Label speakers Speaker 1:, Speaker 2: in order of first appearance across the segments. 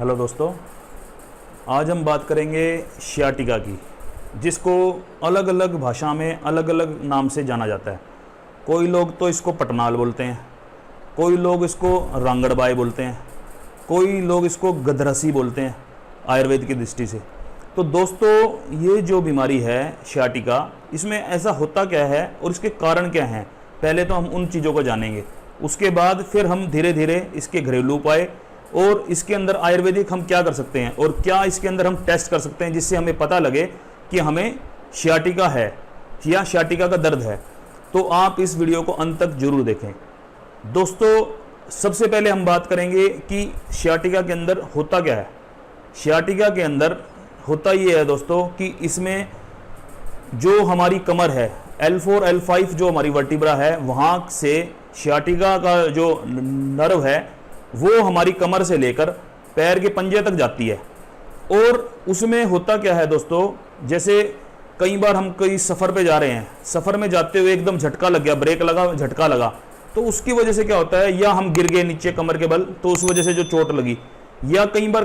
Speaker 1: Hello दोस्तों, आज हम बात करेंगे शियाटिका की, जिसको अलग अलग भाषा में अलग अलग नाम से जाना जाता है। कोई लोग तो इसको पटनाल बोलते हैं, कोई लोग इसको रांगड़बाई बोलते हैं, कोई लोग इसको गदरसी बोलते हैं आयुर्वेद की दृष्टि से। तो दोस्तों, ये जो बीमारी है शियाटिका, इसमें ऐसा होता क्या है और इसके कारण क्या हैं, पहले तो हम उन चीज़ों को जानेंगे। उसके बाद फिर हम धीरे धीरे इसके घरेलू उपाय और इसके अंदर आयुर्वेदिक हम क्या कर सकते हैं और क्या इसके अंदर हम टेस्ट कर सकते हैं जिससे हमें पता लगे कि हमें शियाटिका है या शियाटिका का दर्द है। तो आप इस वीडियो को अंत तक जरूर देखें। दोस्तों, सबसे पहले हम बात करेंगे कि शियाटिका के अंदर होता क्या है। शियाटिका के अंदर होता ये है दोस्तों कि इसमें जो हमारी कमर है, L4 L5 जो हमारी वर्टिब्रा है, वहाँ से शियाटिका का जो नर्व है वो हमारी कमर से लेकर पैर के पंजे तक जाती है। और उसमें होता क्या है दोस्तों, जैसे कई बार हम कई सफ़र पे जा रहे हैं, सफ़र में जाते हुए एकदम झटका लग गया, ब्रेक लगा, झटका लगा, तो उसकी वजह से क्या होता है, या हम गिर गए नीचे कमर के बल, तो उस वजह से जो चोट लगी, या कई बार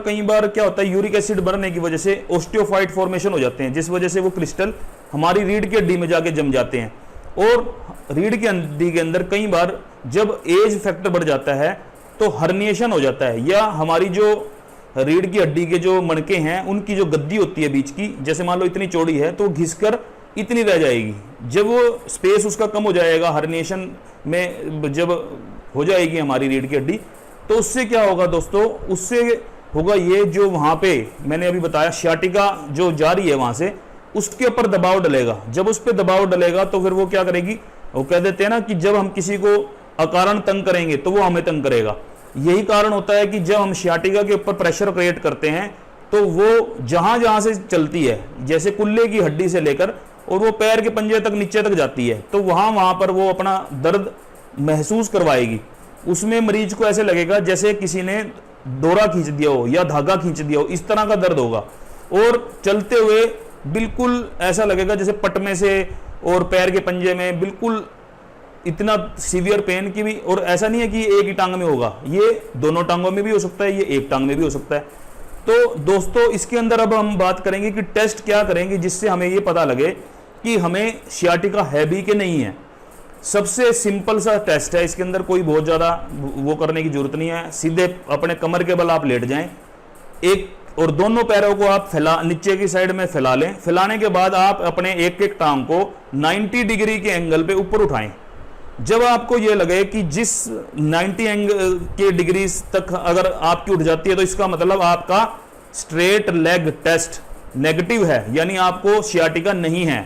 Speaker 1: क्या होता है, यूरिक एसिड बढ़ने की वजह से ओस्टियोफाइट फॉर्मेशन हो जाते हैं, जिस वजह से वो क्रिस्टल हमारी रीढ़ की हड्डी में जाके जम जाते हैं। और रीढ़ की हड्डी के अंदर कई बार जब एज फैक्टर बढ़ जाता है तो हर्निएशन हो जाता है, या हमारी जो रीढ़ की हड्डी के जो मणके हैं उनकी जो गद्दी होती है बीच की, जैसे मान लो इतनी चौड़ी है तो घिसकर इतनी रह जाएगी। जब वो स्पेस उसका कम हो जाएगा, हर्निएशन में जब हो जाएगी हमारी रीढ़ की हड्डी, तो उससे क्या होगा दोस्तों, उससे होगा ये जो वहाँ पे मैंने अभी बताया शियाटिका जो जा रही है वहाँ से, उसके ऊपर दबाव डलेगा। जब उस पर दबाव डलेगा तो फिर वो क्या करेगी, वो कह देते हैं ना कि जब हम किसी को अकारण तंग करेंगे तो वो हमें तंग करेगा। यही कारण होता है कि जब हम शियाटिका के ऊपर प्रेशर क्रिएट करते हैं तो वो जहां जहां से चलती है, जैसे कुल्ले की हड्डी से लेकर और वो पैर के पंजे तक नीचे तक जाती है, तो वहां पर वो अपना दर्द महसूस करवाएगी। उसमें मरीज को ऐसे लगेगा जैसे किसी ने डोरा खींच दिया हो या धागा खींच दिया हो, इस तरह का दर्द होगा। और चलते हुए बिल्कुल ऐसा लगेगा जैसे पट में से और पैर के पंजे में बिल्कुल इतना सीवियर पेन की भी, और ऐसा नहीं है कि एक ही टांग में होगा, ये दोनों टांगों में भी हो सकता है, ये एक टांग में भी हो सकता है। तो दोस्तों, इसके अंदर अब हम बात करेंगे कि टेस्ट क्या करेंगे जिससे हमें ये पता लगे कि हमें शियाटिका है भी कि नहीं है। सबसे सिंपल सा टेस्ट है, इसके अंदर कोई बहुत ज़्यादा वो करने की जरूरत नहीं है। सीधे अपने कमर के बल आप लेट जाएं, एक और दोनों पैरों को आप नीचे की साइड में फैला लें। फैलाने के बाद आप अपने एक एक टांग को 90 डिग्री के एंगल पे ऊपर उठाएं। जब आपको ये लगे कि जिस 90 एंगल के डिग्री तक अगर आपकी उठ जाती है, तो इसका मतलब आपका स्ट्रेट लेग टेस्ट नेगेटिव है, यानी आपको शियाटिका नहीं है।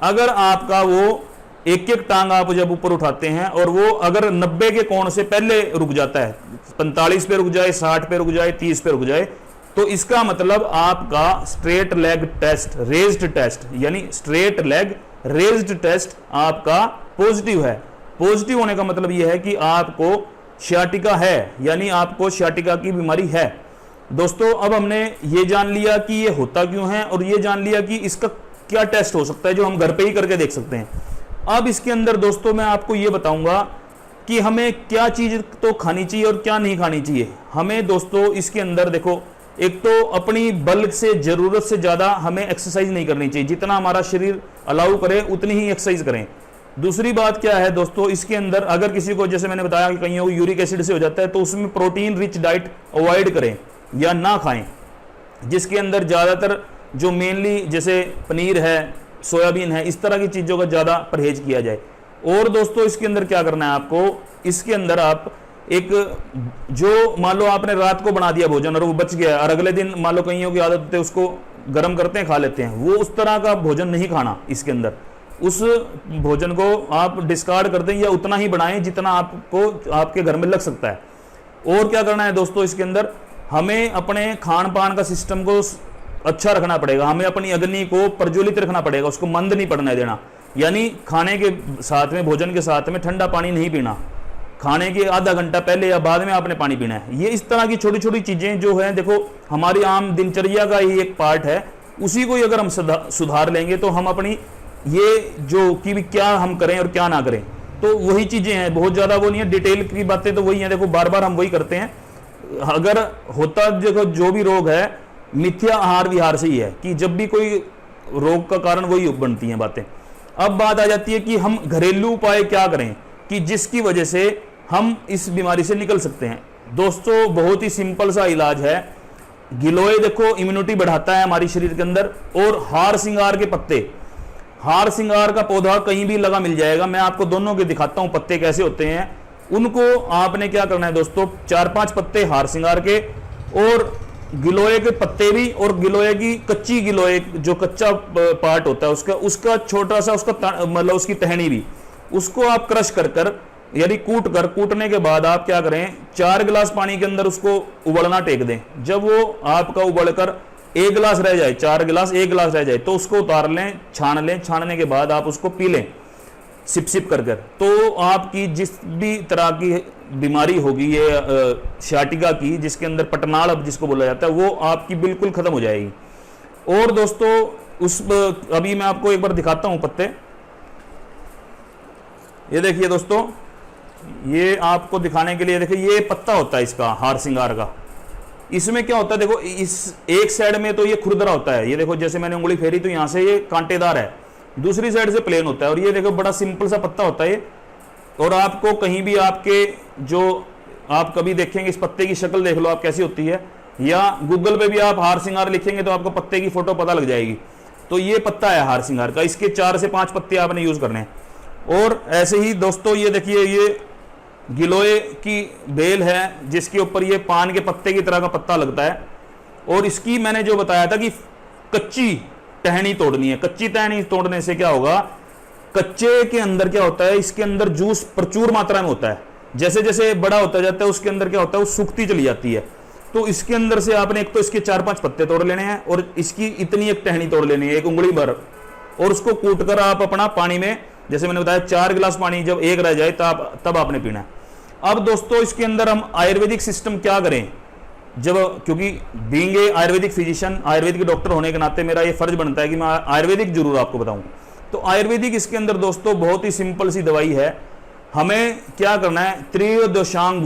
Speaker 1: अगर आपका वो एक एक टांग आप जब ऊपर उठाते हैं और वो अगर 90 के कोण से पहले रुक जाता है, 45 पे रुक जाए, 60 पे रुक जाए, 30 पे रुक जाए, तो इसका मतलब आपका straight leg test raised test, यानी स्ट्रेट लेग रेज्ड टेस्ट आपका पॉजिटिव है। पॉजिटिव होने का मतलब यह है कि आपको शियाटिका है, यानी आपको शियाटिका की बीमारी है। दोस्तों, अब हमने ये जान लिया कि ये होता क्यों है और ये जान लिया कि इसका क्या टेस्ट हो सकता है जो हम घर पे ही करके देख सकते हैं। अब इसके अंदर दोस्तों मैं आपको ये बताऊंगा कि हमें क्या चीज तो खानी चाहिए और क्या नहीं खानी चाहिए। हमें दोस्तों इसके अंदर देखो, एक तो अपनी बल से जरूरत से ज्यादा हमें एक्सरसाइज नहीं करनी चाहिए, जितना हमारा शरीर अलाउ करे उतनी ही एक्सरसाइज करें। दूसरी बात क्या है दोस्तों, इसके अंदर अगर किसी को, जैसे मैंने बताया कि कईयों को यूरिक एसिड से हो जाता है, तो उसमें प्रोटीन रिच डाइट अवॉइड करें या ना खाएं, जिसके अंदर ज़्यादातर जो मेनली जैसे पनीर है, सोयाबीन है, इस तरह की चीज़ों का ज़्यादा परहेज किया जाए। और दोस्तों इसके अंदर क्या करना है आपको, इसके अंदर आप एक जो मान लो आपने रात को बना दिया भोजन और वो बच गया और अगले दिन मान लो कईयों की आदत होती है उसको गर्म करते हैं, खा लेते हैं, वो उस तरह का भोजन नहीं खाना। इसके अंदर उस भोजन को आप डिस्कार्ड कर दें या उतना ही बनाएं जितना आपको आपके घर में लग सकता है। और क्या करना है दोस्तों, इसके अंदर हमें अपने खान पान का सिस्टम को अच्छा रखना पड़ेगा, हमें अपनी अग्नि को प्रज्वलित रखना पड़ेगा, उसको मंद नहीं पड़ने देना। यानी खाने के साथ में, भोजन के साथ में ठंडा पानी नहीं पीना, खाने के आधा घंटा पहले या बाद में आपने पानी पीना है। ये इस तरह की छोटी छोटी चीज़ें जो है, देखो हमारी आम दिनचर्या का ही एक पार्ट है, उसी को अगर हम सुधार लेंगे तो हम अपनी ये जो कि भी क्या हम करें और क्या ना करें, तो वही चीज़ें हैं, बहुत ज़्यादा वो नहीं है, डिटेल की बातें तो वही हैं। देखो बार बार हम वही करते हैं, अगर होता देखो जो भी रोग है मिथ्या आहार विहार से ही है, कि जब भी कोई रोग का कारण वही बनती हैं बातें। अब बात आ जाती है कि हम घरेलू उपाय क्या करें कि जिसकी वजह से हम इस बीमारी से निकल सकते हैं। दोस्तों बहुत ही सिंपल सा इलाज है। गिलोय देखो इम्यूनिटी बढ़ाता है हमारी शरीर के अंदर, और हार सिंगार के पत्ते, हार सिंगार का पौधा कहीं भी लगा मिल जाएगा, मैं आपको दोनों के दिखाता हूं पत्ते कैसे होते हैं। उनको आपने क्या करना है दोस्तों, 4-5 पत्ते हार सिंगार के और गिलोय के पत्ते भी, और गिलोय की कच्ची गिलोय जो कच्चा पार्ट होता है उसका छोटा सा उसका मतलब उसकी टहनी भी, उसको आप क्रश कर यानी कूटने के बाद आप क्या करें, 4 गिलास पानी के अंदर उसको उबलना टेक दें। जब वो आपका उबलकर 1 गिलास रह जाए, 4 गिलास 1 गिलास रह जाए, तो उसको उतार लें, छान लें। छानने के बाद आप उसको पी लें सिप सिप कर। तो आपकी जिस भी तरह की बीमारी होगी ये सियाटिका की, जिसके अंदर पटनाल जिसको बोला जाता है, वो आपकी बिल्कुल खत्म हो जाएगी। और दोस्तों अभी मैं आपको एक बार दिखाता हूं पत्ते। ये देखिए दोस्तों, ये आपको दिखाने के लिए देखिए, ये पत्ता होता है इसका हार सिंगार का। इसमें क्या होता है देखो, इस एक साइड में तो ये खुरदरा होता है, ये देखो जैसे मैंने उंगली फेरी तो यहां से ये कांटेदार है, दूसरी साइड से प्लेन होता है। और ये देखो बड़ा सिंपल सा पत्ता होता है। और आपको कहीं भी आपके जो आप कभी देखेंगे इस पत्ते की शक्ल देख लो आप कैसी होती है, या गूगल पे भी आप हार सिंगार लिखेंगे तो आपको पत्ते की फोटो पता लग जाएगी। तो ये पत्ता है हार सिंगार का, इसके 4 से 5 पत्ते आपने यूज करने हैं। और ऐसे ही दोस्तों ये देखिए, ये गिलोय की बेल है जिसके ऊपर ये पान के पत्ते की तरह का पत्ता लगता है। और इसकी मैंने जो बताया था कि कच्ची टहनी तोड़नी है। कच्ची टहनी तोड़ने से क्या होगा, कच्चे के अंदर क्या होता है, इसके अंदर जूस प्रचुर मात्रा में होता है। जैसे जैसे बड़ा होता जाता है उसके अंदर क्या होता है, वो सूखती चली जाती है। तो इसके अंदर से आपने एक तो इसके 4-5 पत्ते तोड़ लेने हैं, और इसकी इतनी एक टहनी तोड़ लेनी है, 1 उंगली भर, और उसको कूट कर आप अपना पानी में, जैसे मैंने बताया 4 गिलास पानी जब 1 रह जाए तब आपने पीना है। अब दोस्तों इसके अंदर हम आयुर्वेदिक सिस्टम क्या करें, जब क्योंकि being a Ayurvedic physician, Ayurvedic doctor होने के नाते मेरा ये फर्ज बनता है कि मैं आयुर्वेदिक जरूर आपको बताऊं। तो आयुर्वेदिक इसके अंदर दोस्तों बहुत ही सिंपल सी दवाई है। हमें क्या करना है, त्रयोदशांग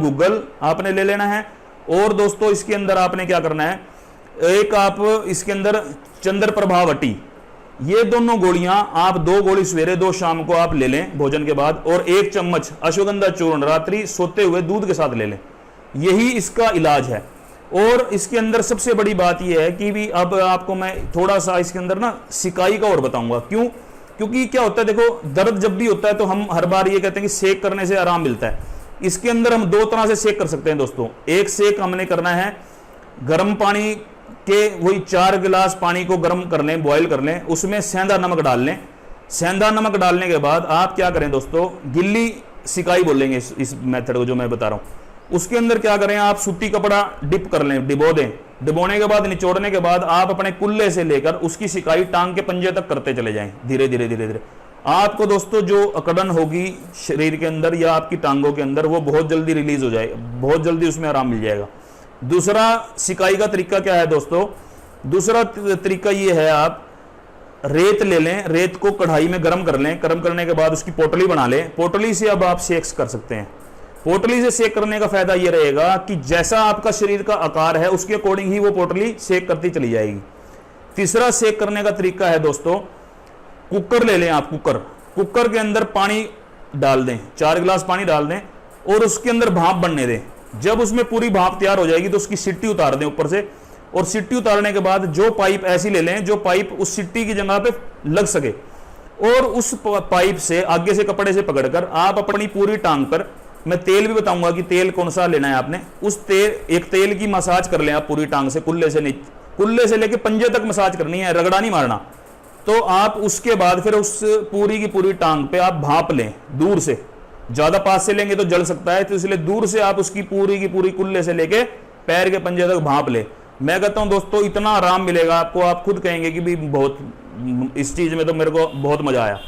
Speaker 1: गुग्गल आपने ले लेना है। और दोस्तों इसके अंदर आपने क्या करना है, एक आप इसके अंदर चंद्र प्रभावटी, ये दोनों गोलियां आप 2 गोली सवेरे 2 शाम को आप ले लें भोजन के बाद, और 1 चम्मच अश्वगंधा चूर्ण रात्रि सोते हुए दूध के साथ ले लें। यही इसका इलाज है। और इसके अंदर सबसे बड़ी बात यह है कि भी अब आपको मैं थोड़ा सा इसके अंदर ना सिकाई का और बताऊंगा। क्यों? क्योंकि क्या होता है देखो, दर्द जब भी होता है तो हम हर बार ये कहते हैं कि सेक करने से आराम मिलता है। इसके अंदर हम 2 तरह से सेक कर सकते हैं दोस्तों। एक सेक हमने करना है गर्म पानी के, वही 4 गिलास पानी को गर्म कर लें, बॉयल कर लें, उसमें सेंधा नमक डाल लें। सेंधा नमक डालने के बाद आप क्या करें दोस्तों, गिल्ली सिकाई बोलेंगे इस मेथड को जो मैं बता रहा हूं। उसके अंदर क्या करें, आप सूती कपड़ा डिप कर लें, डिबो दें। डिबोने के बाद, निचोड़ने के बाद आप अपने कुल्ले से लेकर उसकी सिकाई टांग के पंजे तक करते चले जाएं, धीरे धीरे धीरे धीरे। आपको दोस्तों जो अकड़न होगी शरीर के अंदर या आपकी टांगों के अंदर, वो बहुत जल्दी रिलीज हो जाएगा, बहुत जल्दी उसमें आराम मिल जाएगा। दूसरा सिकाई का तरीका क्या है दोस्तों, दूसरा तरीका ये है, आप रेत ले लें, रेत को कढ़ाई में गर्म कर लें, गर्म करने के बाद उसकी पोटली बना लें। पोटली से अब आप सेक कर सकते हैं। पोटली से सेक करने का फायदा यह रहेगा कि जैसा आपका शरीर का आकार है उसके अकॉर्डिंग ही वो पोटली सेक करती चली जाएगी। तीसरा सेक करने का तरीका है दोस्तों, कुकर ले लें आप, कुकर के अंदर पानी डाल दें, 4 गिलास पानी डाल दें, और उसके अंदर भाप बनने दें। जब उसमें पूरी भाप तैयार हो जाएगी तो उसकी सिट्टी उतार दें ऊपर से, और सिट्टी उतारने के बाद जो पाइप ऐसी ले लें जो पाइप उस सिट्टी की जगह पे लग सके, और उस पाइप से आगे से कपड़े से पकड़कर आप अपनी पूरी टांग पर, मैं तेल भी बताऊंगा कि तेल कौन सा लेना है आपने, उस एक तेल की मसाज कर लें आप पूरी टांग से, कुल्ले से लेके पंजे तक मसाज करनी है, रगड़ा नहीं मारना। तो आप उसके बाद फिर उस पूरी की पूरी टांग पे आप भाप लें दूर से, ज्यादा पास से लेंगे तो जल सकता है, तो इसलिए दूर से आप उसकी पूरी की पूरी कुल्ले से लेके पैर के पंजे तक भाप ले। मैं कहता हूं दोस्तों इतना आराम मिलेगा आपको, आप खुद कहेंगे कि भी बहुत, इस चीज में तो मेरे को बहुत मजा आया।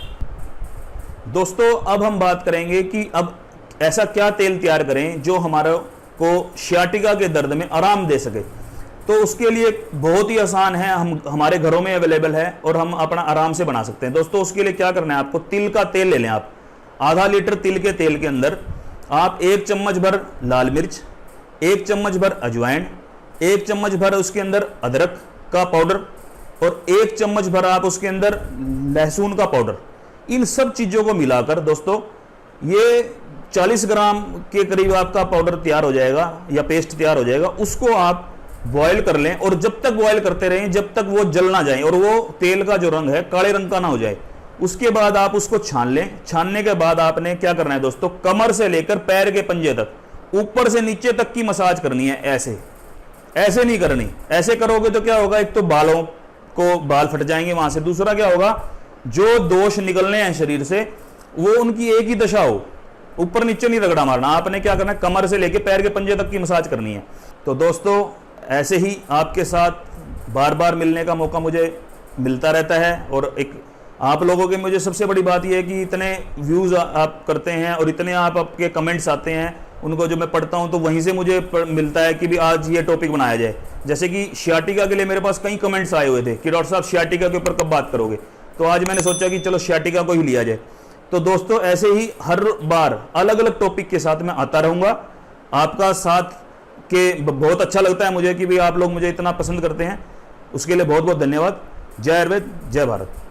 Speaker 1: दोस्तों अब हम बात करेंगे कि अब ऐसा क्या तेल तैयार करें जो हमारे को सियाटिका के दर्द में आराम दे सके। तो उसके लिए बहुत ही आसान है, हम हमारे घरों में अवेलेबल है और हम अपना आराम से बना सकते हैं। दोस्तों उसके लिए क्या करना है, आपको तिल का तेल ले लें आप, आधा लीटर तिल के तेल के अंदर आप 1 चम्मच भर लाल मिर्च, 1 चम्मच भर अजवाइन, 1 चम्मच भर उसके अंदर अदरक का पाउडर और 1 चम्मच भर आप उसके अंदर लहसुन का पाउडर, इन सब चीज़ों को मिलाकर दोस्तों ये 40 ग्राम के करीब आपका पाउडर तैयार हो जाएगा या पेस्ट तैयार हो जाएगा। उसको आप बॉयल कर लें और जब तक बॉयल करते रहें जब तक वो जल ना जाए और वो तेल का जो रंग है काले रंग का ना हो जाए। उसके बाद आप उसको छान लें। छानने के बाद आपने क्या करना है दोस्तों, कमर से लेकर पैर के पंजे तक ऊपर से नीचे तक की मसाज करनी है। ऐसे नहीं करनी। ऐसे करोगे तो क्या होगा, एक तो बालों को बाल फट जाएंगे वहां से, दूसरा क्या होगा, जो दोष निकलने हैं शरीर से वो उनकी एक ही दशा हो, ऊपर नीचे नहीं रगड़ा मारना। आपने क्या करना है, कमर से लेकर पैर के पंजे तक की मसाज करनी है। तो दोस्तों ऐसे ही आपके साथ बार बार मिलने का मौका मुझे मिलता रहता है और एक आप लोगों के मुझे सबसे बड़ी बात यह है कि इतने व्यूज़ आप करते हैं और इतने आपके कमेंट्स आते हैं, उनको जो मैं पढ़ता हूं तो वहीं से मुझे मिलता है कि भी आज ये टॉपिक बनाया जाए। जैसे कि शियाटिका के लिए मेरे पास कई कमेंट्स आए हुए थे कि डॉक्टर साहब शियाटिका के ऊपर कब बात करोगे, तो आज मैंने सोचा कि चलो शियाटिका को ही लिया जाए। तो दोस्तों ऐसे ही हर बार अलग अलग टॉपिक के साथ मैं आता रहूँगा। आपका साथ के बहुत अच्छा लगता है मुझे कि भी आप लोग मुझे इतना पसंद करते हैं, उसके लिए बहुत बहुत धन्यवाद। जय आयुर्वेद, जय भारत।